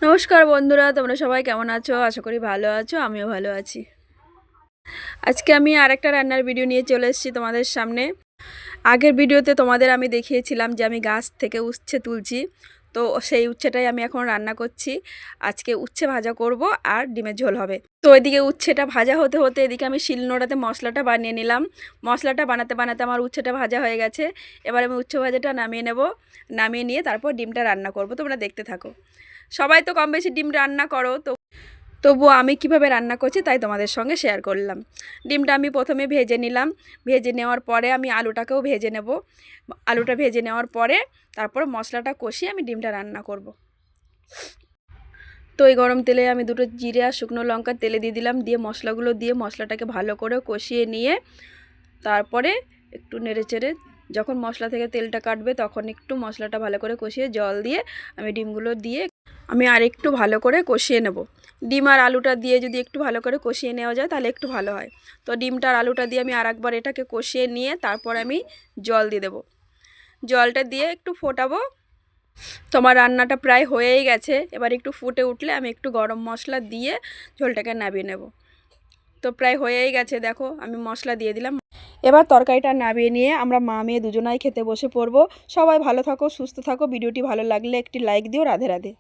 নমস্কার বন্ধুরা, তোমরা সবাই কেমন আছো? আশা করি ভালো আছো, আমিও ভালো আছি। আজকে আমি আরেকটা রান্নার ভিডিও নিয়ে চলে এসেছি তোমাদের সামনে। আগের ভিডিওতে তোমাদের আমি দেখিয়েছিলাম যে আমি গাছ থেকে উচ্ছে তুলছি, তো সেই উচ্ছেটাই আমি এখন রান্না করছি। আজকে উচ্ছে ভাজা করব আর ডিমের ঝোল হবে। তো এদিকে উচ্ছেটা ভাজা হতে হতে এদিকে আমি শিলনোড়াতে মশলাটা বানিয়ে নিলাম। মশলাটা বানাতে বানাতে আমার উচ্ছেটা ভাজা হয়ে গেছে। এবার আমি উচ্ছে ভাজাটা নামিয়ে নেব। নামিয়ে নিয়ে তারপর ডিমটা রান্না করব। তোমরা দেখতে থাকো। সবাই তো কম বেশি ডিম রান্না করো, তো তবুও আমি কিভাবে রান্না করছি তাই তোমাদের সঙ্গে শেয়ার করলাম। ডিমটা আমি প্রথমে ভেজে নিলাম। ভেজে নেওয়ার পরে আমি আলুটাকেও ভেজে নেব। আলুটা ভেজে নেওয়ার পরে তারপর মশলাটা কষিয়ে আমি ডিমটা রান্না করব। তো এই গরম তেলে আমি দুটো জিরে আর শুকনো লঙ্কা তেলে দিয়ে দিলাম। দিয়ে মশলাগুলো দিয়ে মশলাটাকে ভালো করে কষিয়ে নিয়ে তারপরে একটু নেড়ে চেড়ে যখন মশলা থেকে তেলটা কাটবে তখন একটু মশলাটা ভালো করে কষিয়ে জল দিয়ে আমি ডিমগুলো দিয়ে আমি আর একটু ভালো করে কষিয়ে নেব। ডিম আর আলুটা দিয়ে যদি একটু ভালো করে কষিয়ে নেওয়া যায় তাহলে একটু ভালো হয়। তো ডিমটা আর আলুটা দিয়ে আমি আরেকবার এটাকে কষিয়ে নিয়ে তারপর আমি জল দিয়ে দেবো। জলটা দিয়ে একটু ফোটাবো। তোমার রান্নাটা প্রায় হয়েই গেছে। এবার একটু ফুটে উঠলে আমি একটু গরম মশলা দিয়ে ঝোলটাকে নামিয়ে নেব। তো প্রায় হয়েই গেছে, দেখো আমি মশলা দিয়ে দিলাম। এবার তরকারিটা নামিয়ে নিয়ে আমরা মা মেয়ে দুজনাই খেতে বসে পড়বো। সবাই ভালো থাকো, সুস্থ থাকো। ভিডিওটি ভালো লাগলে একটি লাইক দিও। রাধে রাধে।